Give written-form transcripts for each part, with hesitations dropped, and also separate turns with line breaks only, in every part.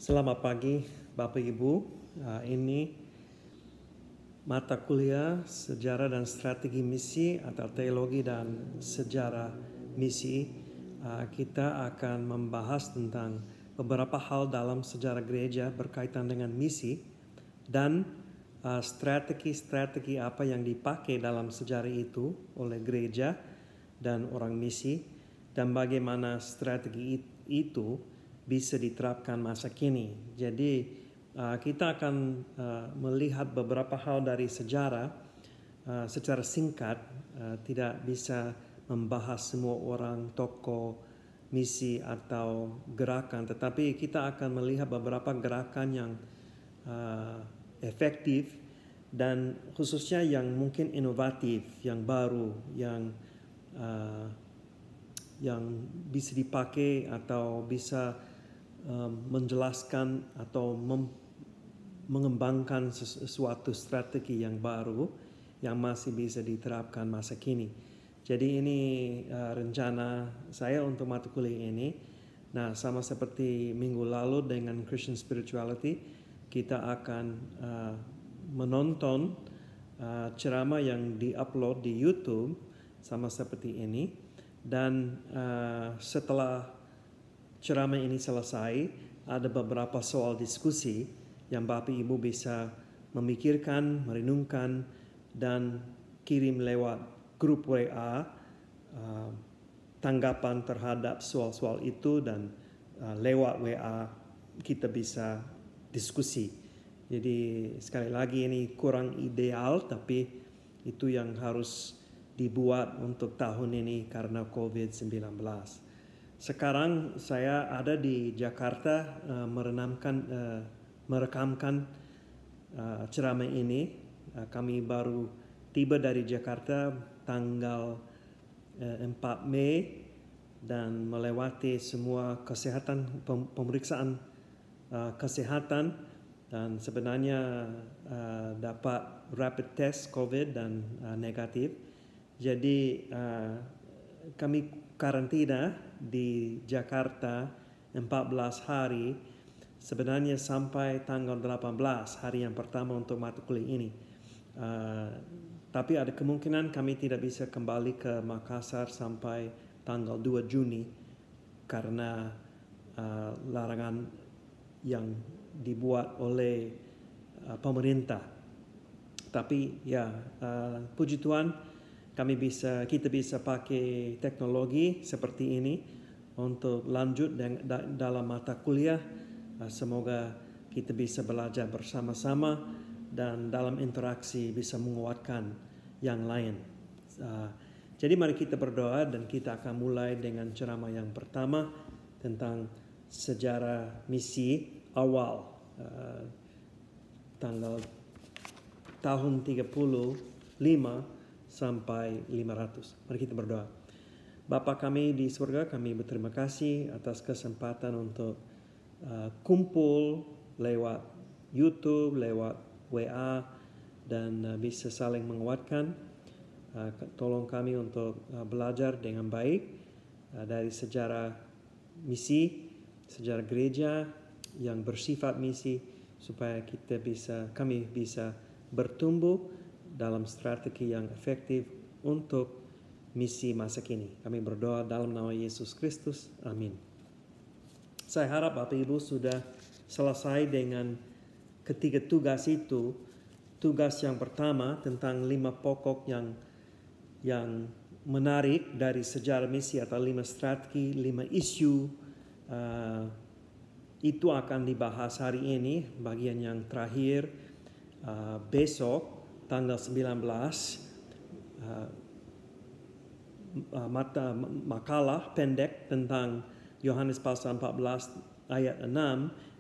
Selamat pagi Bapak Ibu. Ini mata kuliah Sejarah dan Strategi Misi atau Teologi dan Sejarah Misi. Kita akan membahas tentang beberapa hal dalam sejarah gereja berkaitan dengan misi dan strategi-strategi apa yang dipakai dalam sejarah itu oleh gereja dan orang misi, dan bagaimana strategi itu bisa diterapkan masa kini. Jadi kita akan melihat beberapa hal dari sejarah secara singkat. Tidak bisa membahas semua orang, tokoh, misi atau gerakan, tetapi kita akan melihat beberapa gerakan yang efektif dan khususnya yang mungkin inovatif, yang baru, yang bisa dipakai atau bisa menjelaskan atau mengembangkan sesuatu strategi yang baru yang masih bisa diterapkan masa kini. Jadi ini rencana saya untuk mata kuliah ini. Nah, sama seperti minggu lalu dengan Christian Spirituality, kita akan menonton ceramah yang diupload di YouTube sama seperti ini. Dan setelah ceramah ini selesai, ada beberapa soal diskusi yang Bapak Ibu bisa memikirkan, merenungkan, dan kirim lewat grup WA tanggapan terhadap soal-soal itu, dan lewat WA kita bisa diskusi. Jadi sekali lagi ini kurang ideal, tapi itu yang harus dibuat untuk tahun ini karena COVID-19. Sekarang saya ada di Jakarta merekamkan ceramah ini. Kami baru tiba dari Jakarta tanggal 4 Mei dan melewati semua pemeriksaan kesehatan, dan sebenarnya dapat rapid test COVID dan negatif. Jadi kami karantina di Jakarta 14 hari, sebenarnya sampai tanggal 18, hari yang pertama untuk mata kuliah ini. Tapi ada kemungkinan kami tidak bisa kembali ke Makassar sampai tanggal 2 Juni karena larangan yang dibuat oleh pemerintah. Tapi ya, puji Tuhan, kita bisa pakai teknologi seperti ini untuk lanjut dalam mata kuliah. Semoga kita bisa belajar bersama-sama dan dalam interaksi bisa menguatkan yang lain. Jadi mari kita berdoa, dan kita akan mulai dengan ceramah yang pertama tentang sejarah misi awal tahun 35 sampai 500. Mari kita berdoa. Bapa kami di surga, kami berterima kasih atas kesempatan untuk kumpul lewat YouTube, lewat WA, dan bisa saling menguatkan. Tolong kami untuk belajar dengan baik dari sejarah misi, sejarah gereja yang bersifat misi, supaya kami bisa bertumbuh dalam strategi yang efektif untuk misi masa kini. Kami berdoa dalam nama Yesus Kristus. Amin. Saya harap Bapak Ibu sudah selesai dengan ketiga tugas itu. Tugas yang pertama tentang 5 pokok yang menarik dari sejarah misi atau 5 strategi, 5 isu. Itu akan dibahas hari ini, bagian yang terakhir. Besok tanggal 19 makalah pendek tentang Yohanes pasal 14 ayat 6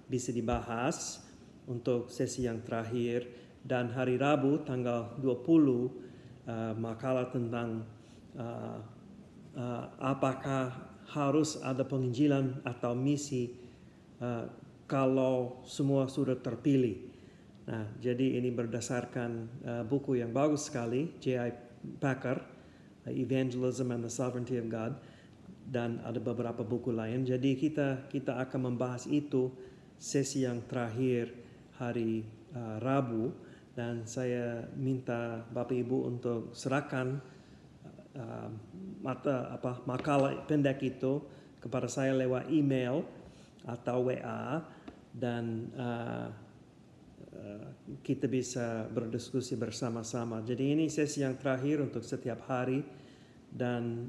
bisa dibahas untuk sesi yang terakhir, dan hari Rabu tanggal 20 makalah tentang apakah harus ada penginjilan atau misi kalau semua sudah terpilih. Nah, jadi ini berdasarkan buku yang bagus sekali, J.I. Packer, Evangelism and the Sovereignty of God, dan ada beberapa buku lain. Jadi kita akan membahas itu sesi yang terakhir hari Rabu, dan saya minta Bapak Ibu untuk serahkan makalah pendek itu kepada saya lewat email atau WA, dan kita bisa berdiskusi bersama-sama. Jadi ini sesi yang terakhir untuk setiap hari, dan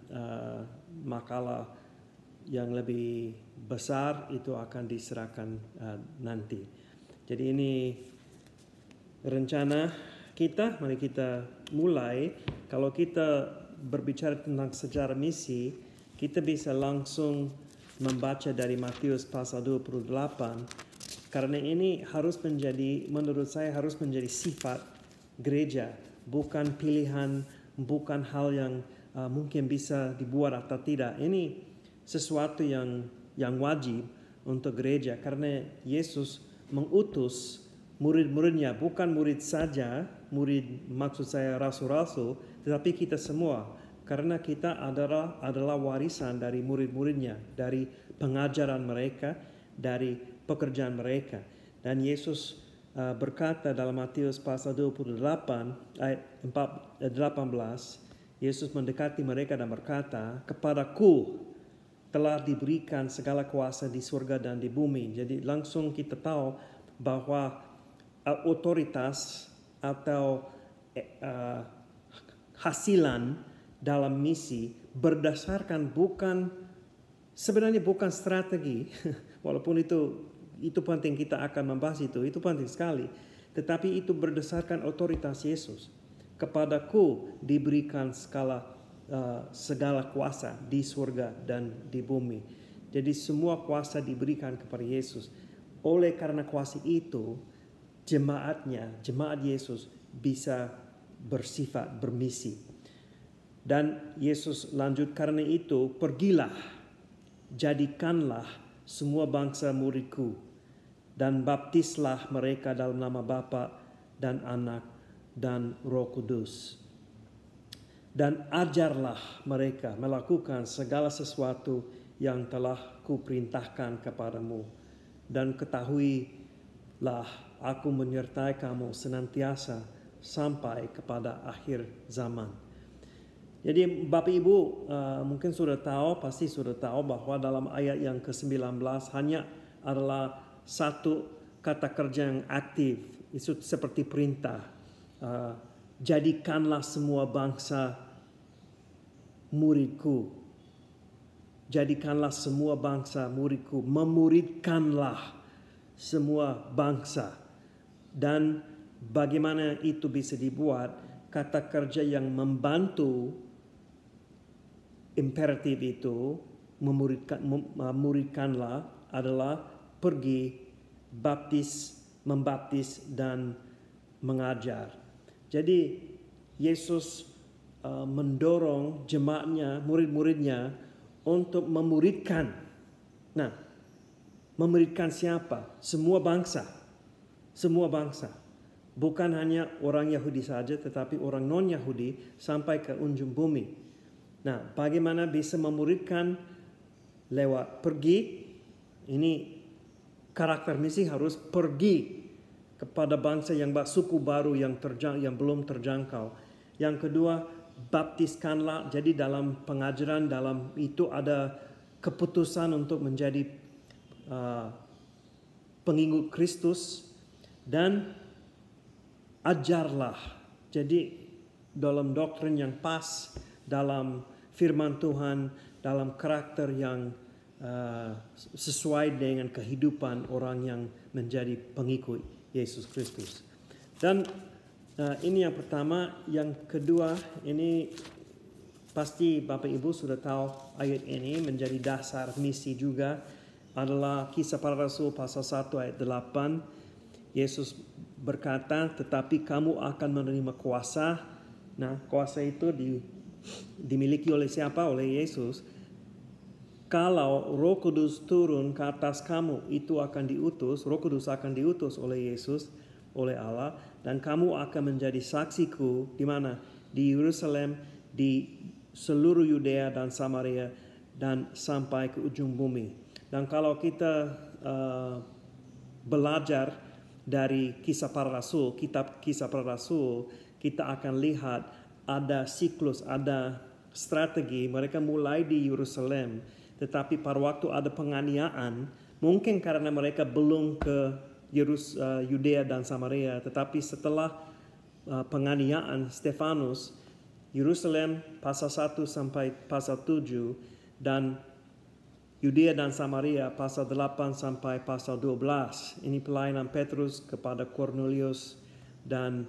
makalah yang lebih besar itu akan diserahkan nanti. Jadi ini rencana kita. Mari kita mulai. Kalau kita berbicara tentang sejarah misi, kita bisa langsung membaca dari Matius pasal 28, karena ini harus menjadi, menurut saya harus menjadi sifat gereja, bukan pilihan, bukan hal yang mungkin bisa dibuat atau tidak. Ini sesuatu yang wajib untuk gereja, karena Yesus mengutus murid-muridnya, bukan murid saja, murid maksud saya rasul-rasul, tetapi kita semua, karena kita adalah warisan dari murid-muridnya, dari pengajaran mereka, dari pekerjaan mereka. Dan Yesus berkata dalam Matius pasal 28 ayat 18, Yesus mendekati mereka dan berkata, "Kepadaku telah diberikan segala kuasa di surga dan di bumi." Jadi langsung kita tahu bahwa otoritas atau hasilan dalam misi berdasarkan sebenarnya bukan strategi, walaupun itu penting, kita akan membahas itu penting sekali, tetapi itu berdasarkan otoritas Yesus. "Kepadaku diberikan segala kuasa di surga dan di bumi." Jadi semua kuasa diberikan kepada Yesus. Oleh karena kuasa itu, jemaat Yesus bisa bersifat bermisi. Dan Yesus lanjut, "Karena itu pergilah, jadikanlah semua bangsa muridku, dan baptislah mereka dalam nama Bapa dan Anak dan Roh Kudus. Dan ajarlah mereka melakukan segala sesuatu yang telah kuperintahkan kepadamu. Dan ketahuilah, aku menyertai kamu senantiasa sampai kepada akhir zaman." Jadi Bapak Ibu mungkin pasti sudah tahu bahwa dalam ayat yang ke-19 hanya adalah satu kata kerja yang aktif. Itu seperti perintah. Jadikanlah semua bangsa muridku. Jadikanlah semua bangsa muridku. Memuridkanlah semua bangsa. Dan bagaimana itu bisa dibuat? Kata kerja yang membantu imperatif itu, memuridkanlah, adalah pergi, membaptis dan mengajar. Jadi Yesus mendorong jemaatnya, murid-muridnya untuk memuridkan. Nah, memuridkan siapa? Semua bangsa. Semua bangsa. Bukan hanya orang Yahudi saja, tetapi orang non-Yahudi sampai ke ujung bumi. Nah, bagaimana bisa memuridkan? Lewat pergi. Ini karakter misi, harus pergi kepada bangsa yang suku baru yang belum terjangkau. Yang kedua, baptiskanlah. Jadi dalam pengajaran, dalam itu ada keputusan untuk menjadi pengikut Kristus. Dan ajarlah. Jadi dalam doktrin yang pas, dalam firman Tuhan, dalam karakter yang sesuai dengan kehidupan orang yang menjadi pengikut Yesus Kristus. Dan ini yang pertama. Yang kedua, ini pasti Bapak Ibu sudah tahu, ayat ini menjadi dasar misi juga, adalah Kisah Para Rasul pasal 1 ayat 8. Yesus berkata, "Tetapi kamu akan menerima kuasa." Nah, kuasa itu dimiliki oleh siapa? Oleh Yesus. "Kalau Roh Kudus turun ke atas kamu, itu akan diutus, Roh Kudus akan diutus oleh Yesus, oleh Allah, dan kamu akan menjadi saksiku di mana? Di Yerusalem, di seluruh Yudea dan Samaria, dan sampai ke ujung bumi." Dan kalau kita belajar dari Kisah Para Rasul, kitab Kisah Para Rasul, kita akan lihat ada siklus, ada strategi. Mereka mulai di Yerusalem, tetapi pada waktu ada penganiayaan, mungkin karena mereka belum ke Yudea dan Samaria, tetapi setelah penganiayaan Stefanus, Yerusalem pasal 1 sampai pasal 7, dan Yudea dan Samaria pasal 8 sampai pasal 12. Ini pelayanan Petrus kepada Cornelius dan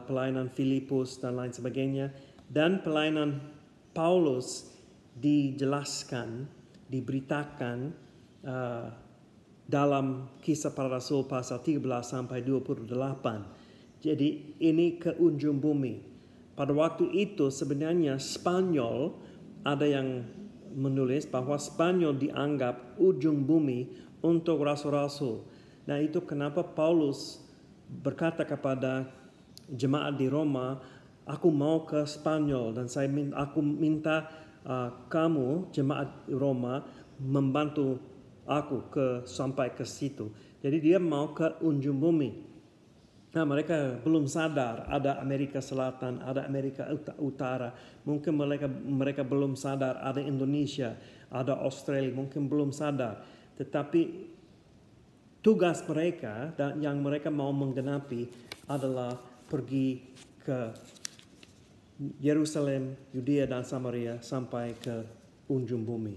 pelayanan Filipus dan lain sebagainya. Dan pelayanan Paulus dijelaskan, diberitakan dalam Kisah Para Rasul pasal 13 sampai 28. Jadi ini ke ujung bumi. Pada waktu itu sebenarnya Spanyol, ada yang menulis bahwa Spanyol dianggap ujung bumi untuk rasul-rasul. Nah, itu kenapa Paulus berkata kepada jemaat di Roma, aku mau ke Spanyol dan aku minta kamu jemaat Roma membantu aku sampai ke situ. Jadi dia mau ke ujung bumi. Nah, mereka belum sadar ada Amerika Selatan, ada Amerika Utara. Mungkin mereka belum sadar ada Indonesia, ada Australia, mungkin belum sadar. Tetapi tugas mereka dan yang mereka mau menggenapi adalah pergi ke Yerusalem, Yudea dan Samaria sampai ke ujung bumi.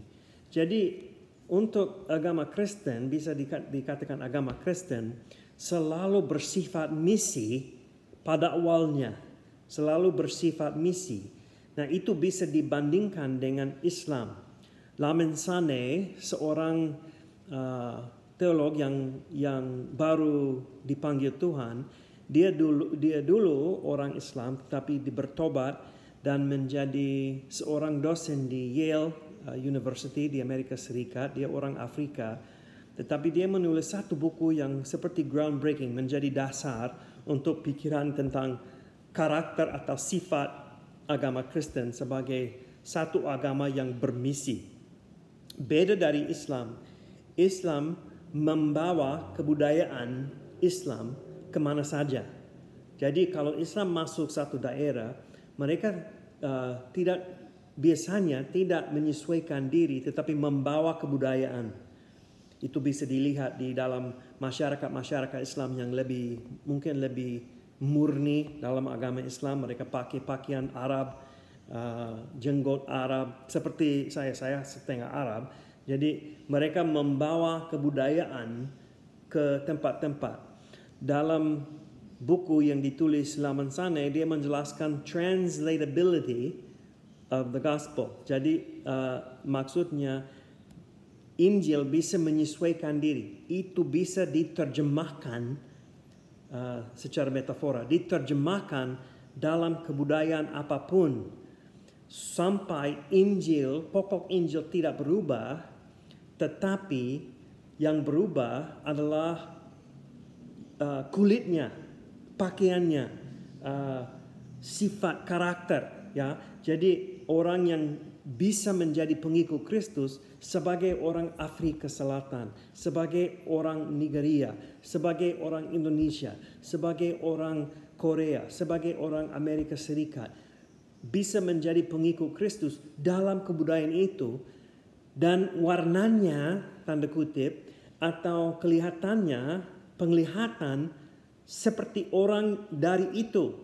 Jadi untuk agama Kristen, bisa dikatakan agama Kristen selalu bersifat misi pada awalnya. Selalu bersifat misi. Nah, itu bisa dibandingkan dengan Islam. Lamin Sanneh, seorang teolog yang baru dipanggil Tuhan, dia dulu orang Islam tapi bertobat dan menjadi seorang dosen di Yale University di Amerika Serikat. Dia orang Afrika. Tetapi dia menulis satu buku yang seperti groundbreaking, menjadi dasar untuk pikiran tentang karakter atau sifat agama Kristen sebagai satu agama yang bermisi. Beda dari Islam. Islam membawa kebudayaan Islam kemana saja. Jadi kalau Islam masuk satu daerah, mereka biasanya tidak menyesuaikan diri, tetapi membawa kebudayaan. Itu bisa dilihat di dalam masyarakat Islam yang mungkin lebih murni dalam agama Islam. Mereka pakai pakaian Arab, jenggot Arab, seperti saya setengah Arab. Jadi mereka membawa kebudayaan ke tempat-tempat. Dalam buku yang ditulis Lamin Sanneh, dia menjelaskan translatability of the gospel. Jadi maksudnya Injil bisa menyesuaikan diri. Itu bisa diterjemahkan secara metafora. Diterjemahkan dalam kebudayaan apapun. Sampai pokok Injil tidak berubah. Tetapi yang berubah adalah kulitnya, pakaiannya, sifat karakter. Ya. Jadi orang yang bisa menjadi pengikut Kristus sebagai orang Afrika Selatan, sebagai orang Nigeria, sebagai orang Indonesia, sebagai orang Korea, sebagai orang Amerika Serikat, bisa menjadi pengikut Kristus dalam kebudayaan itu, dan warnanya, tanda kutip, atau penglihatan seperti orang dari itu.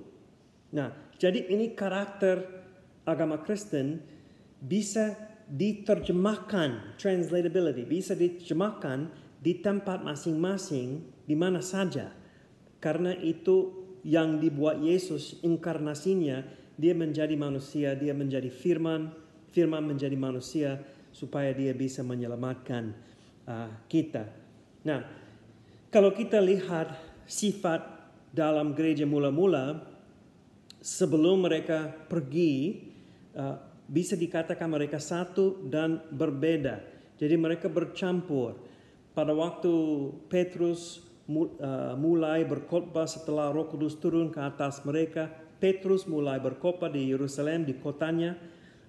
Nah, jadi ini karakter agama Kristen bisa diterjemahkan, translatability, bisa diterjemahkan di tempat masing-masing, di mana saja. Karena itu yang dibuat Yesus, inkarnasinya, dia menjadi manusia, dia menjadi firman menjadi manusia, supaya dia bisa menyelamatkan kita. Nah, kalau kita lihat sifat dalam gereja mula-mula, sebelum mereka pergi, bisa dikatakan mereka satu dan berbeda. Jadi mereka bercampur. Pada waktu Petrus mulai berkhotbah setelah Roh Kudus turun ke atas mereka, Petrus mulai berkhotbah di Yerusalem, di kotanya,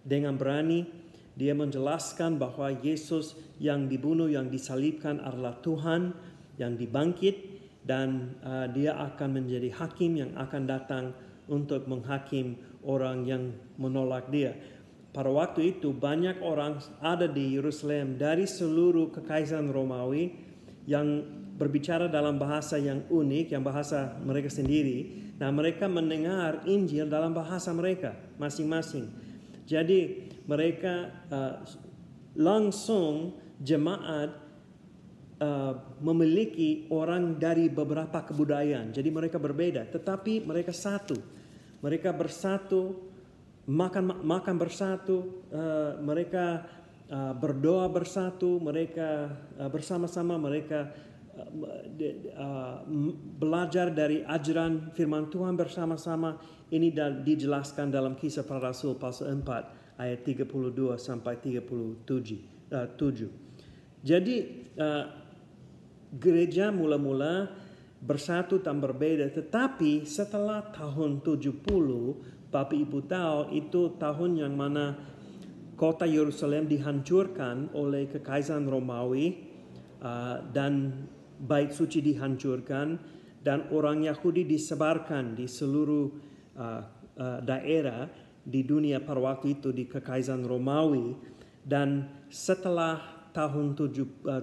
dengan berani. Dia menjelaskan bahwa Yesus yang dibunuh, yang disalibkan adalah Tuhan, yang dibangkit, dan dia akan menjadi hakim yang akan datang untuk menghakim orang yang menolak dia. Pada waktu itu banyak orang ada di Yerusalem dari seluruh kekaisaran Romawi yang berbicara dalam bahasa yang unik, yang bahasa mereka sendiri. Nah, mereka mendengar Injil dalam bahasa mereka masing-masing. Jadi mereka langsung jemaat memiliki orang dari beberapa kebudayaan. Jadi mereka berbeda, tetapi mereka satu. Mereka bersatu, makan bersatu, mereka berdoa bersatu, mereka bersama-sama, mereka belajar dari ajaran firman Tuhan bersama-sama. Ini dijelaskan dalam Kisah Para Rasul pasal 4 ayat 32 sampai 37. Jadi gereja mula-mula bersatu dan berbeda, tetapi setelah tahun 70, Bapak Ibu tahu itu tahun yang mana kota Yerusalem dihancurkan oleh kekaisaran Romawi, dan bait suci dihancurkan, dan orang Yahudi disebarkan di seluruh daerah di dunia pada waktu itu di kekaisaran Romawi. Dan setelah tahun 70,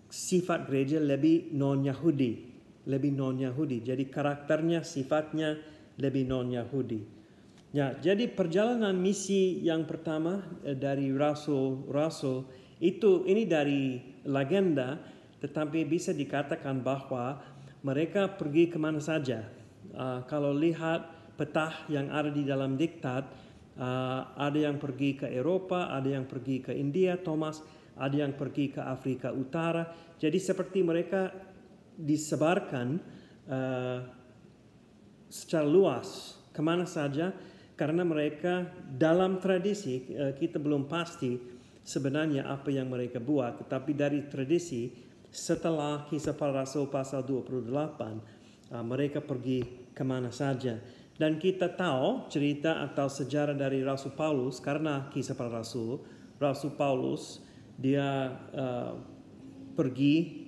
sifat gereja lebih non-Yahudi. Jadi karakternya, sifatnya lebih non-Yahudi. Ya, jadi perjalanan misi yang pertama dari rasul-rasul ini dari legenda, tetapi bisa dikatakan bahwa mereka pergi kemana saja. Kalau lihat peta yang ada di dalam diktat, ada yang pergi ke Eropa, ada yang pergi ke India, Thomas, ada yang pergi ke Afrika Utara. Jadi seperti mereka disebarkan secara luas kemana saja, karena mereka dalam tradisi, kita belum pasti sebenarnya apa yang mereka buat, tetapi dari tradisi setelah Kisah Para Rasul pasal 28, mereka pergi kemana saja. Dan kita tahu cerita atau sejarah dari Rasul Paulus, karena Kisah Para Rasul, Rasul Paulus dia pergi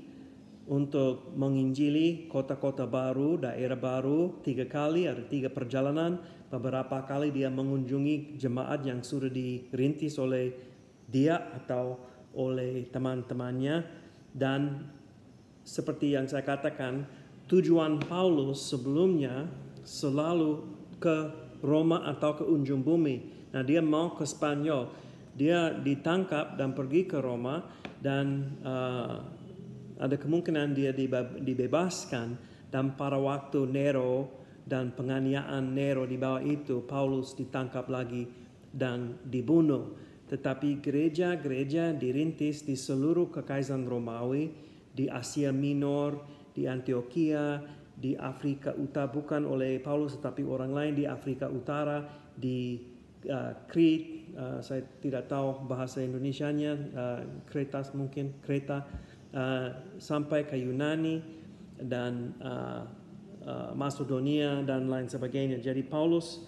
untuk menginjili kota-kota baru, daerah baru 3 kali, ada 3 perjalanan. Beberapa kali dia mengunjungi jemaat yang sudah dirintis oleh dia atau oleh teman-temannya. Dan seperti yang saya katakan, tujuan Paulus sebelumnya selalu ke Roma atau ke ujung bumi. Nah, dia mau ke Spanyol. Dia ditangkap dan pergi ke Roma, dan ada kemungkinan dia dibebaskan. Dan pada waktu Nero dan penganiayaan Nero di bawah itu, Paulus ditangkap lagi dan dibunuh. Tetapi gereja-gereja dirintis di seluruh kekaisaran Romawi, di Asia Minor, di Antioquia, di Afrika Utara, bukan oleh Paulus tetapi orang lain di Afrika Utara, di Crete, saya tidak tahu bahasa Indonesianya, Kreta mungkin, Kreta, sampai ke Yunani dan Macedonia dan lain sebagainya. Jadi Paulus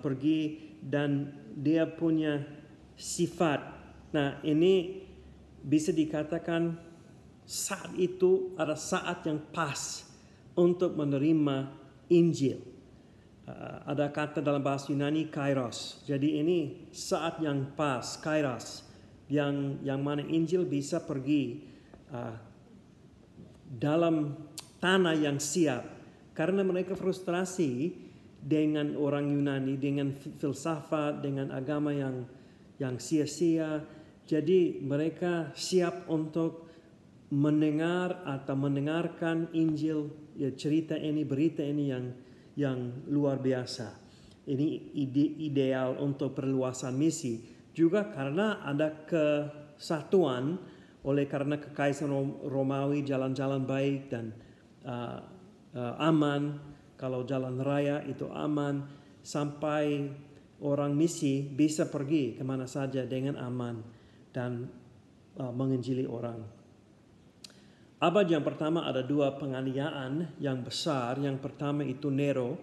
pergi dan dia punya sifat. Nah, ini bisa dikatakan saat itu ada saat yang pas untuk menerima Injil. Ada kata dalam bahasa Yunani kairos. Jadi ini saat yang pas, kairos, yang mana Injil bisa pergi dalam tanah yang siap, karena mereka frustrasi dengan orang Yunani, dengan filsafat, dengan agama yang sia-sia. Jadi mereka siap untuk mendengar atau mendengarkan Injil, ya, cerita ini, berita ini yang luar biasa. Ini ideal untuk perluasan misi. Juga karena ada kesatuan, oleh karena kekaisaran Romawi jalan-jalan baik dan aman. Kalau jalan raya itu aman, sampai orang misi bisa pergi kemana saja dengan aman dan menginjili orang. Abad yang pertama ada 2 penganiayaan yang besar. Yang pertama itu Nero,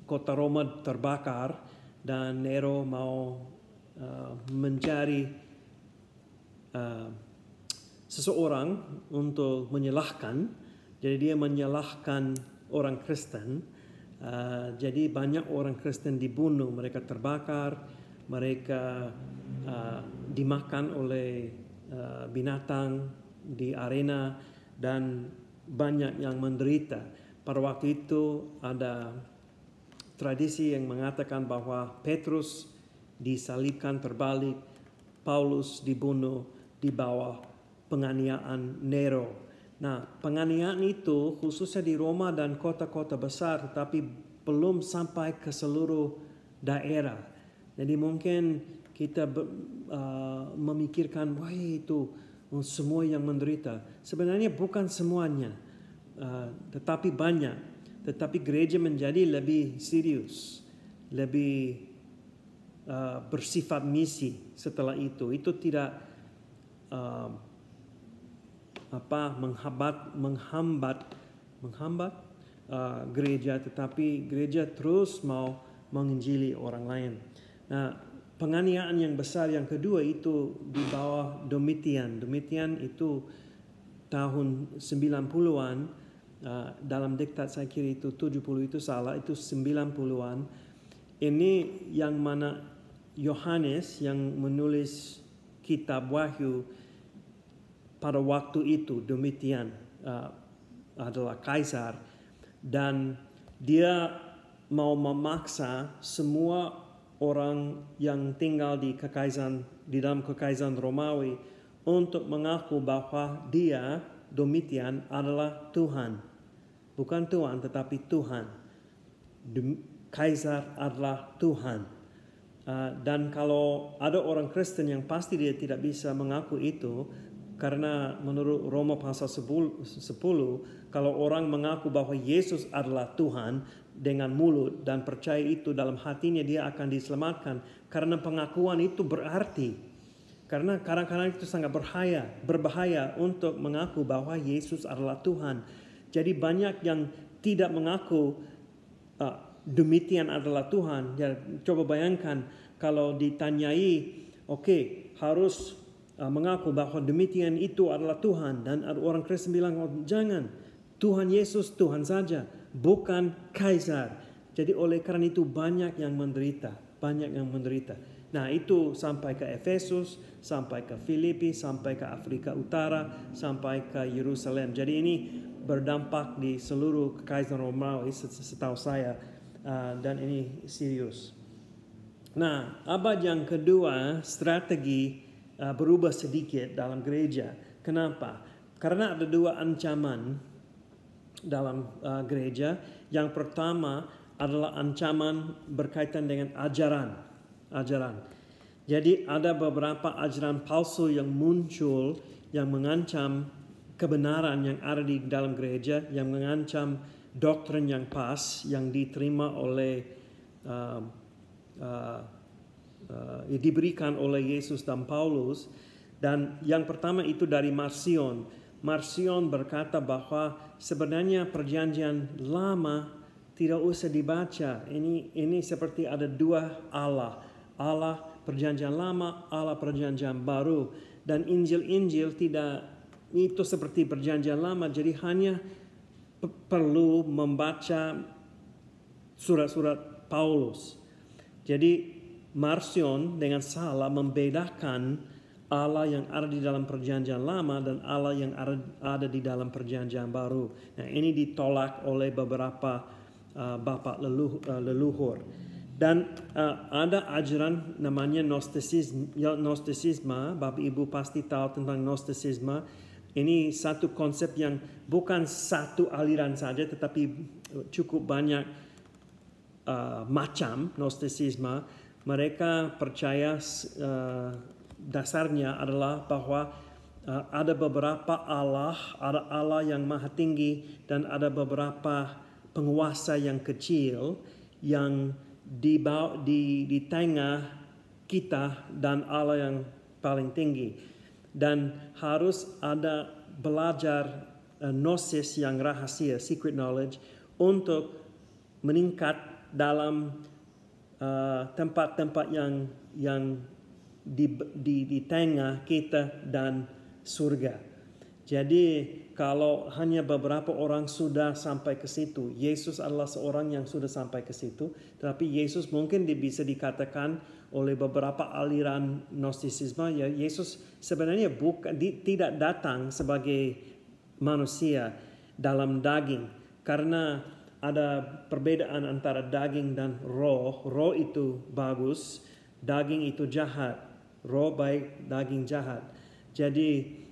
kota Roma terbakar, dan Nero mau mencari seseorang untuk menyalahkan. Jadi dia menyalahkan orang Kristen. Jadi banyak orang Kristen dibunuh, mereka terbakar, mereka dimakan oleh binatang di arena, dan banyak yang menderita. Pada waktu itu ada tradisi yang mengatakan bahwa Petrus disalibkan terbalik, Paulus dibunuh di bawah penganiayaan Nero. Nah, penganiayaan itu khususnya di Roma dan kota-kota besar, tetapi belum sampai ke seluruh daerah. Jadi mungkin kita memikirkan, wah itu semua yang menderita. Sebenarnya bukan semuanya, tetapi banyak. Tetapi gereja menjadi lebih serius, lebih bersifat misi setelah itu. Itu tidak menghambat gereja, tetapi gereja terus mau menginjili orang lain. Nah, penganiayaan yang besar yang kedua itu di bawah Domitian. Domitian itu tahun 90-an, dalam diktat saya kira itu 70 itu salah, itu 90-an. Ini yang mana Yohanes yang menulis kitab Wahyu pada waktu itu, Domitian adalah kaisar, dan dia mau memaksa semua orang yang tinggal di dalam kekaisaran Romawi untuk mengaku bahwa dia, Domitian, adalah Tuhan. Bukan Tuhan, tetapi Tuhan. Kaisar adalah Tuhan. Dan kalau ada orang Kristen yang pasti dia tidak bisa mengaku itu, karena menurut Roma pasal 10, kalau orang mengaku bahwa Yesus adalah Tuhan dengan mulut dan percaya itu dalam hatinya, dia akan diselamatkan. Karena pengakuan itu berarti. Karena kadang-kadang itu sangat berbahaya untuk mengaku bahwa Yesus adalah Tuhan. Jadi banyak yang tidak mengaku Domitian adalah Tuhan. Ya, coba bayangkan kalau ditanyai, harus mengaku bahwa Domitian itu adalah Tuhan, dan ada orang Kristen bilang, jangan, Tuhan Yesus Tuhan saja, bukan kaisar. Jadi oleh karena itu banyak yang menderita. Nah, itu sampai ke Efesus, sampai ke Filipi, sampai ke Afrika Utara, sampai ke Yerusalem. Jadi ini berdampak di seluruh kekaisaran Romawi setahu saya, dan ini serius. Nah, abad yang kedua strategi berubah sedikit dalam gereja. Kenapa? Karena ada dua ancaman dalam gereja. Yang pertama adalah ancaman berkaitan dengan ajaran. Jadi ada beberapa ajaran palsu yang muncul yang mengancam kebenaran yang ada di dalam gereja, yang mengancam doktrin yang pas yang diterima oleh diberikan oleh Yesus dan Paulus. Dan yang pertama itu dari Marcion. Marcion berkata bahwa sebenarnya perjanjian lama tidak usah dibaca. Ini seperti ada dua Allah. Allah perjanjian lama, Allah perjanjian baru. Dan Injil tidak itu seperti perjanjian lama. Jadi hanya perlu membaca surat-surat Paulus. Jadi Marcion dengan salah membedakan Allah yang ada di dalam perjanjian lama dan Allah yang ada di dalam perjanjian baru. Nah, ini ditolak oleh beberapa bapak leluhur. Dan ada ajaran namanya Gnostisisme. Bapak Ibu pasti tahu tentang Gnostisisme. Ini satu konsep yang bukan satu aliran saja, tetapi cukup banyak macam Gnostisisme. Mereka percaya dasarnya adalah bahwa ada beberapa Allah, ada Allah yang maha tinggi dan ada beberapa penguasa yang kecil yang di tengah kita dan Allah yang paling tinggi. Dan harus ada belajar gnosis yang rahasia, secret knowledge, untuk meningkat dalam tempat-tempat yang di tengah kita dan surga. Jadi kalau hanya beberapa orang sudah sampai ke situ, Yesus adalah seorang yang sudah sampai ke situ, tetapi Yesus mungkin bisa dikatakan oleh beberapa aliran Gnostisisme, ya Yesus sebenarnya tidak datang sebagai manusia dalam daging, karena ada perbedaan antara daging dan roh. Roh itu bagus, daging itu jahat. Roh baik, daging jahat. Jadi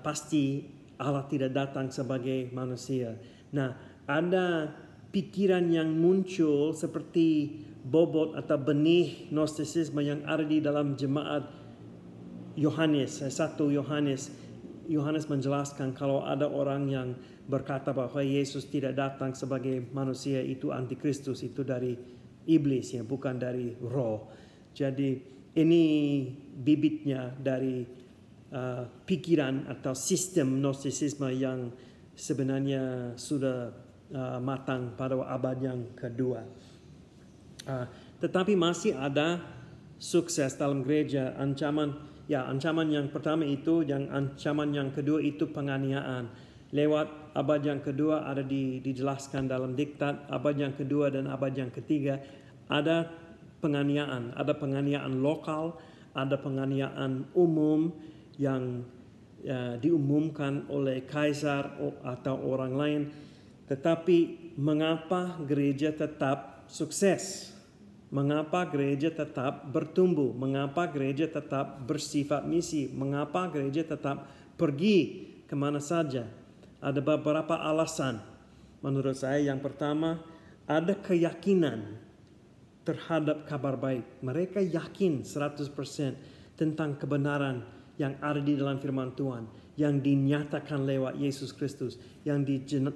pasti Allah tidak datang sebagai manusia. Nah, ada pikiran yang muncul seperti bobot atau benih Gnostisisme yang ada di dalam jemaat Yohanes, 1 Yohanes. Yohanes menjelaskan kalau ada orang yang berkata bahwa Yesus tidak datang sebagai manusia, itu antikristus, itu dari iblis, ya, bukan dari roh. Jadi ini bibitnya dari pikiran atau sistem Gnostisisme yang sebenarnya sudah matang pada abad yang kedua. Tetapi masih ada sukses dalam gereja. Ancaman yang pertama itu, ancaman yang kedua itu penganiayaan. Lewat abad yang kedua ada dijelaskan dalam diktat. Abad yang kedua dan abad yang ketiga ada penganiayaan. Ada penganiayaan lokal, ada penganiayaan umum yang diumumkan oleh kaisar atau orang lain. Tetapi mengapa gereja tetap sukses? Mengapa gereja tetap bertumbuh? Mengapa gereja tetap bersifat misi? Mengapa gereja tetap pergi kemana saja? Ada beberapa alasan. Menurut saya yang pertama, ada keyakinan terhadap kabar baik. Mereka yakin 100% tentang kebenaran yang ada di dalam firman Tuhan, yang dinyatakan lewat Yesus Kristus, yang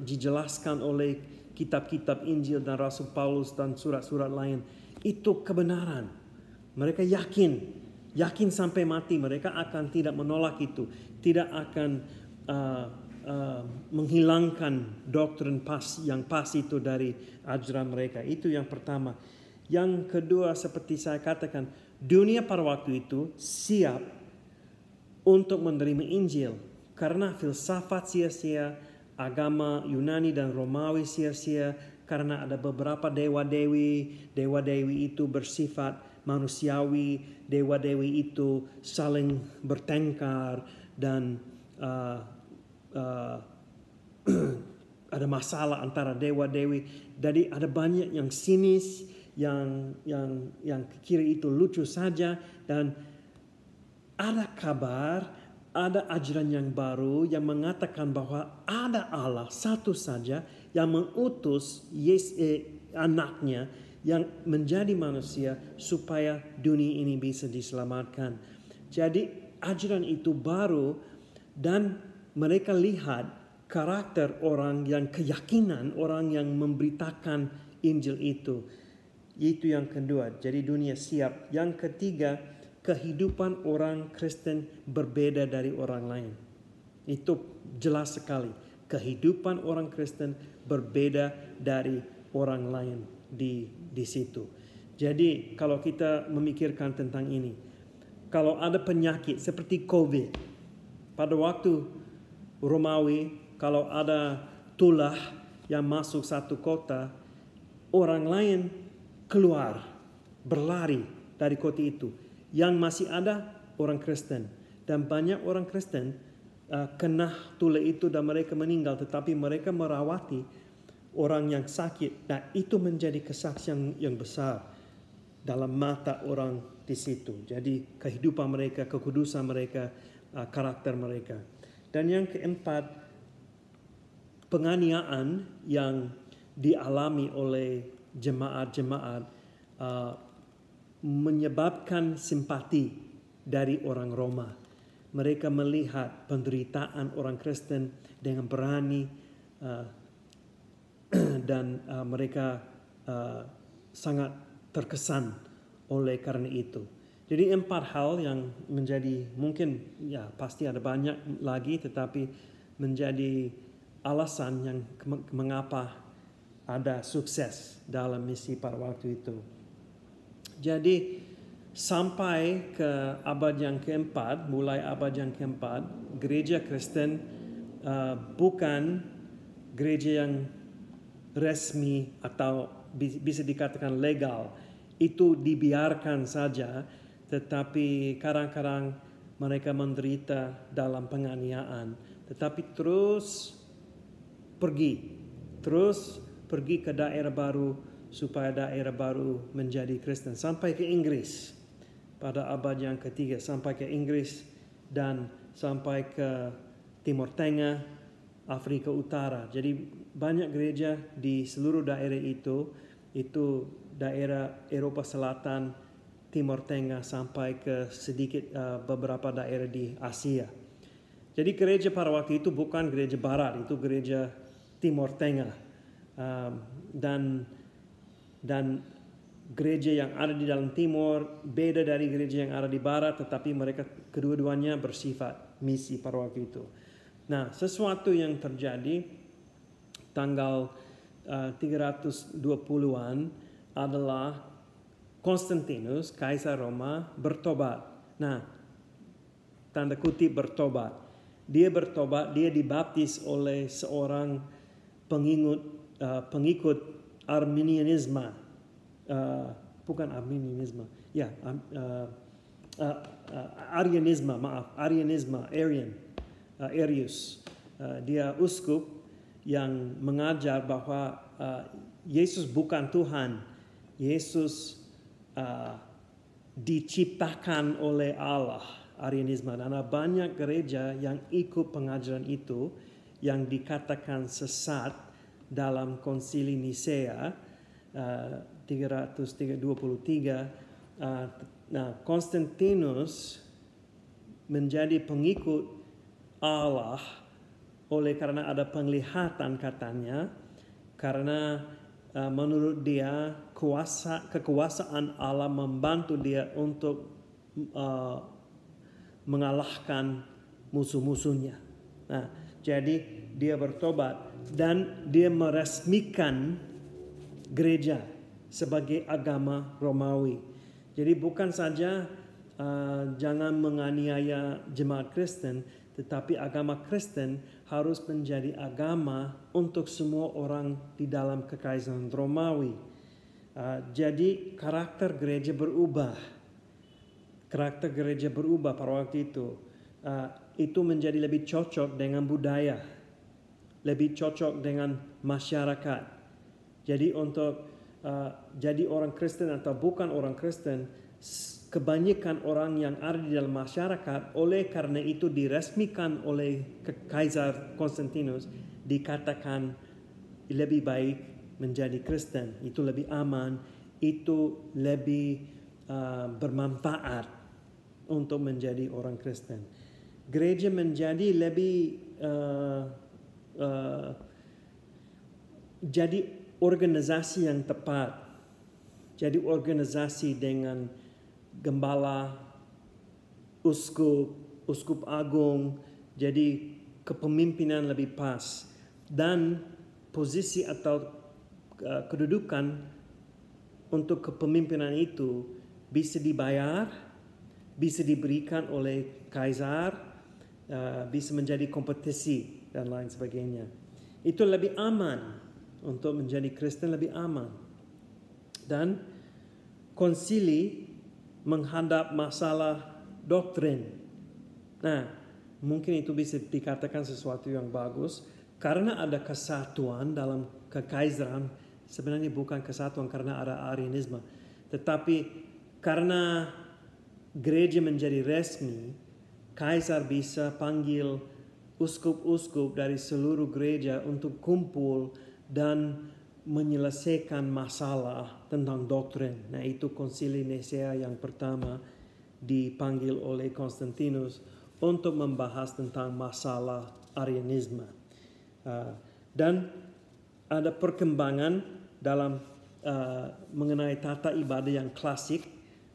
dijelaskan oleh kitab-kitab Injil dan Rasul Paulus dan surat-surat lain. Itu kebenaran. Mereka yakin sampai mati. Mereka akan tidak menolak itu, tidak akan menghilangkan doktrin yang pas itu dari ajaran mereka. Itu yang pertama. Yang kedua, seperti saya katakan, dunia pada waktu itu siap untuk menerima Injil, karena filsafat sia-sia, agama Yunani dan Romawi sia-sia, karena ada beberapa dewa-dewi itu bersifat manusiawi, dewa-dewi itu saling bertengkar dan ada masalah antara dewa-dewi. Jadi ada banyak yang sinis, yang kira itu lucu saja, dan ada kabar, ada ajaran yang baru yang mengatakan bahwa ada Allah satu saja yang mengutus anaknya yang menjadi manusia supaya dunia ini bisa diselamatkan. Jadi ajaran itu baru, dan mereka lihat karakter orang yang keyakinan, orang yang memberitakan Injil itu. Itu yang kedua, jadi dunia siap. Yang ketiga, kehidupan orang Kristen berbeda dari orang lain. Itu jelas sekali. Kehidupan orang Kristen berbeda dari orang lain di situ. Jadi kalau kita memikirkan tentang ini, kalau ada penyakit seperti COVID, pada waktu Romawi, kalau ada tulah yang masuk satu kota, orang lain keluar, berlari dari kota itu. Yang masih ada orang Kristen, dan banyak orang Kristen kena tulah itu dan mereka meninggal, tetapi mereka merawati orang yang sakit. Nah, itu menjadi kesaksian yang besar dalam mata orang di situ. Jadi kehidupan mereka, kekudusan mereka, karakter mereka. Dan yang keempat, penganiayaan yang dialami oleh jemaat-jemaat menyebabkan simpati dari orang Roma. Mereka melihat penderitaan orang Kristen dengan berani, dan mereka sangat terkesan oleh karena itu. Jadi 4 hal yang menjadi, mungkin ya pasti ada banyak lagi, tetapi menjadi alasan yang mengapa ada sukses dalam misi pada waktu itu. Jadi sampai ke abad yang keempat, mulai abad yang keempat, gereja Kristen bukan gereja yang resmi atau bisa dikatakan legal. Itu dibiarkan saja, tetapi kadang-kadang mereka menderita dalam penganiayaan. Tetapi terus pergi ke daerah baru supaya daerah baru menjadi Kristen. Sampai ke Inggris pada abad yang ketiga, sampai ke Inggris dan sampai ke Timur Tengah, Afrika Utara. Jadi banyak gereja di seluruh daerah itu daerah Eropa Selatan, Timur Tengah sampai ke sedikit beberapa daerah di Asia. Jadi gereja pada waktu itu bukan gereja Barat, itu gereja Timur Tengah. Dan gereja yang ada di dalam Timur beda dari gereja yang ada di Barat, tetapi mereka kedua-duanya bersifat misi pada waktu itu. Nah, sesuatu yang terjadi tanggal 320-an adalah Konstantinus, Kaisar Roma, bertobat. Nah, tanda kutip bertobat. Dia bertobat, dia dibaptis oleh seorang pengikut Arminianisme. Bukan Arminianisme, ya, Arianisme, Arius. Dia uskup yang mengajar bahwa Yesus bukan Tuhan. Yesus diciptakan oleh Allah, Arianisme. Dan ada banyak gereja yang ikut pengajaran itu yang dikatakan sesat dalam Konsili Nisea 323. Konstantinus menjadi pengikut Allah karena ada penglihatan katanya, karena menurut dia kekuasaan Allah membantu dia untuk mengalahkan musuh-musuhnya. Nah, jadi dia bertobat dan dia meresmikan gereja sebagai agama Romawi. Jadi bukan saja jangan menganiaya jemaat Kristen, tetapi agama Kristen harus menjadi agama untuk semua orang di dalam kekaisaran Romawi. Jadi karakter gereja berubah. Karakter gereja berubah pada waktu itu. Itu menjadi lebih cocok dengan budaya, lebih cocok dengan masyarakat. Jadi untuk jadi orang Kristen atau bukan orang Kristen, kebanyakan orang yang ada di dalam masyarakat, oleh karena itu diresmikan oleh Kaisar Konstantinus, dikatakan lebih baik menjadi Kristen. Itu lebih aman, itu lebih bermanfaat untuk menjadi orang Kristen. Gereja menjadi lebih jadi organisasi yang tepat. Jadi organisasi dengan gembala, uskup agung, jadi kepemimpinan lebih pas. Dan posisi atau kedudukan untuk kepemimpinan itu bisa dibayar, bisa diberikan oleh kaisar, bisa menjadi kompetisi dan lain sebagainya. Itu lebih aman. Untuk menjadi Kristen lebih aman. Dan konsili menghadap masalah doktrin. Nah, mungkin itu bisa dikatakan sesuatu yang bagus. Karena ada kesatuan dalam kekaisaran, sebenarnya bukan kesatuan karena ada Arianisme. Tetapi karena gereja menjadi resmi, kaisar bisa panggil uskup-uskup dari seluruh gereja untuk kumpul dan menyelesaikan masalah tentang doktrin. Nah, itu Konsili Nisea yang pertama dipanggil oleh Konstantinus untuk membahas tentang masalah Arianisme. Dan ada perkembangan dalam mengenai tata ibadah yang klasik.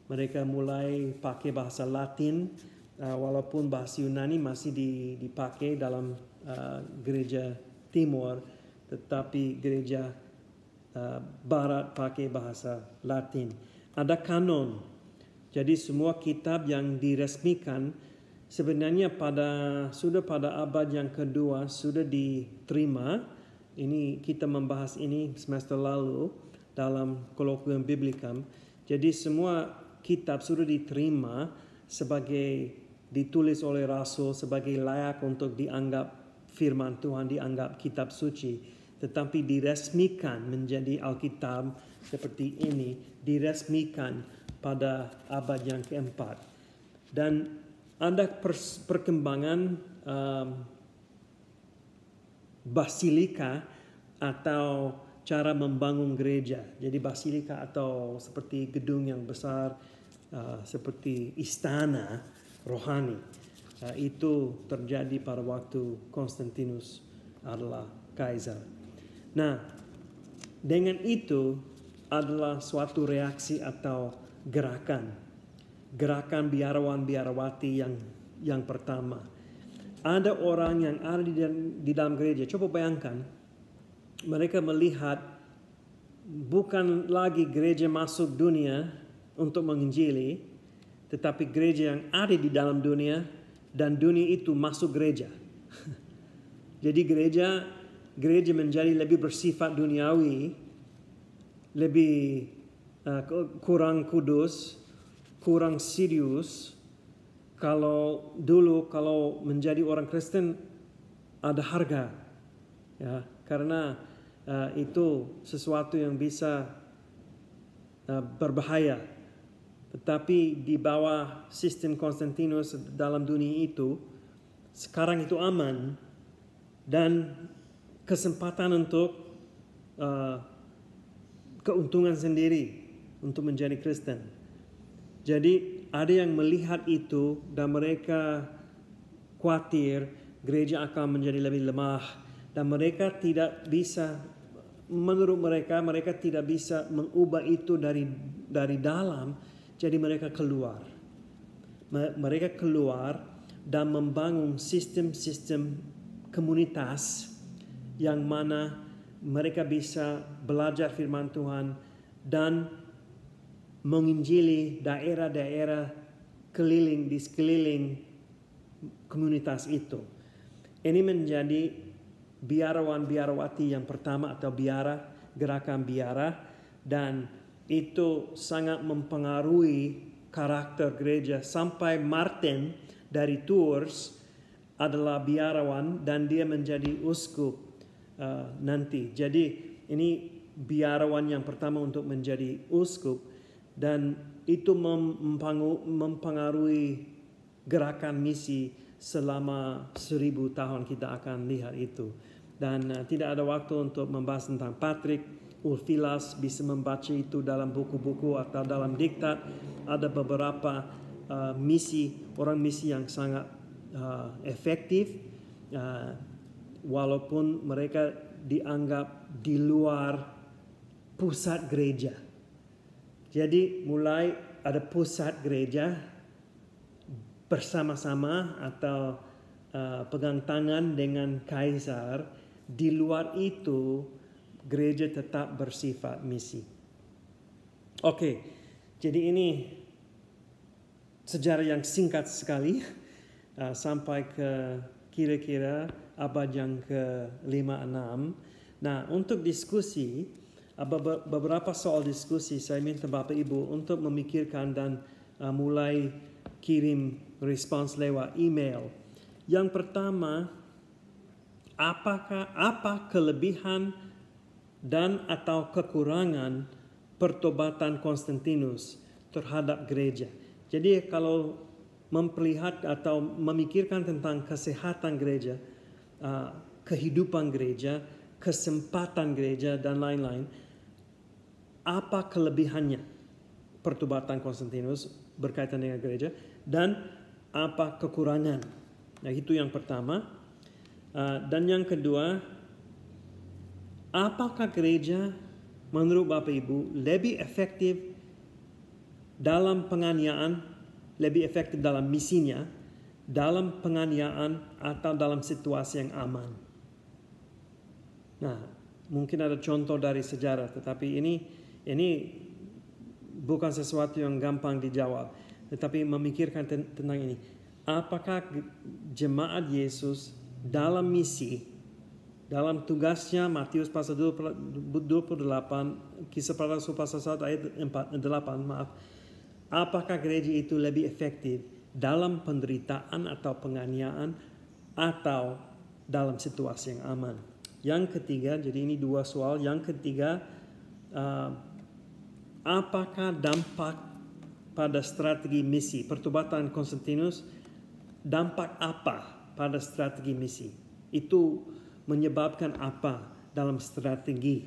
Mereka mulai pakai bahasa Latin, walaupun bahasa Yunani masih dipakai dalam gereja Timur, tetapi gereja Barat pakai bahasa Latin. Ada kanon. Jadi semua kitab yang diresmikan sebenarnya sudah pada abad yang kedua sudah diterima. Ini kita membahas ini semester lalu dalam Colloquium Biblicum. Jadi semua kitab sudah diterima sebagai ditulis oleh Rasul sebagai layak untuk dianggap firman Tuhan, dianggap kitab suci. Tetapi diresmikan menjadi Alkitab seperti ini, diresmikan pada abad yang keempat. Dan ada perkembangan basilika atau cara membangun gereja. Jadi basilika atau seperti gedung yang besar, seperti istana rohani. Itu terjadi pada waktu Konstantinus adalah kaisar. Nah, dengan itu adalah suatu reaksi atau gerakan biarawan-biarawati yang pertama. Ada orang yang ada di dalam gereja. Coba bayangkan, mereka melihat bukan lagi gereja masuk dunia untuk menginjili, tetapi gereja yang ada di dalam dunia dan dunia itu masuk gereja. Jadi gereja menjadi lebih bersifat duniawi, lebih kurang kudus, kurang serius. Kalau dulu menjadi orang Kristen ada harga, ya, karena itu sesuatu yang bisa berbahaya. Tetapi di bawah sistem Konstantinus dalam dunia itu, sekarang itu aman dan kesempatan untuk keuntungan sendiri untuk menjadi Kristen. Jadi ada yang melihat itu dan mereka khawatir gereja akan menjadi lebih lemah dan mereka tidak bisa, menurut mereka tidak bisa mengubah itu dari dalam. Jadi mereka keluar dan membangun sistem-sistem komunitas yang mana mereka bisa belajar firman Tuhan dan menginjili daerah-daerah di sekeliling komunitas itu. Ini menjadi biarawan-biarawati yang pertama atau gerakan biara, dan itu sangat mempengaruhi karakter gereja sampai Martin dari Tours adalah biarawan dan dia menjadi uskup nanti. Jadi ini biarawan yang pertama untuk menjadi uskup. Dan itu mempengaruhi gerakan misi selama 1000 tahun kita akan lihat itu. Dan tidak ada waktu untuk membahas tentang Patrick, Ulfilas, bisa membaca itu dalam buku-buku atau dalam diktat. Ada beberapa orang misi yang sangat efektif, walaupun mereka dianggap di luar pusat gereja. Jadi mulai ada pusat gereja bersama-sama atau pegang tangan dengan kaisar. Di luar itu gereja tetap bersifat misi. Oke, jadi ini sejarah yang singkat sekali sampai ke kira-kira abad yang ke-5-6. Nah, untuk diskusi, beberapa soal diskusi saya minta Bapak Ibu untuk memikirkan dan mulai kirim respons lewat email. Yang pertama, apa kelebihan dan atau kekurangan pertobatan Konstantinus terhadap gereja? Jadi kalau melihat atau memikirkan tentang kesehatan gereja, kehidupan gereja, kesempatan gereja dan lain-lain, apa kelebihannya pertobatan Konstantinus berkaitan dengan gereja dan apa kekurangan? Nah, itu yang pertama. Dan yang kedua, apakah gereja menurut Bapak Ibu lebih efektif dalam penganiayaan, lebih efektif dalam misinya, dalam penganiayaan atau dalam situasi yang aman? Nah, mungkin ada contoh dari sejarah, tetapi ini bukan sesuatu yang gampang dijawab, tetapi memikirkan tentang ini. apakah jemaat Yesus dalam misi, dalam tugasnya Matius pasal 28, Kisah para Rasul pasal 1 ayat 8, apakah gereja itu lebih efektif dalam penderitaan atau penganiayaan atau dalam situasi yang aman? Yang ketiga, jadi ini 2 soal. Yang ketiga, apakah dampak pada strategi misi pertobatan Konstantinus, dampak apa pada strategi misi? Itu menyebabkan apa dalam strategi.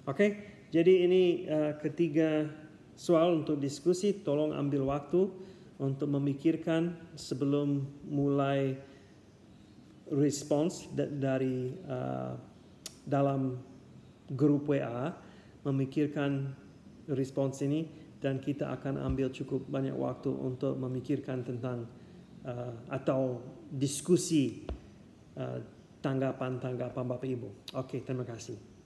Oke, jadi ini ketiga soal untuk diskusi. Tolong ambil waktu untuk memikirkan sebelum mulai respons dari dalam grup WA, memikirkan respons ini, dan kita akan ambil cukup banyak waktu untuk memikirkan tentang atau diskusi tanggapan Bapak Ibu. Oke, terima kasih.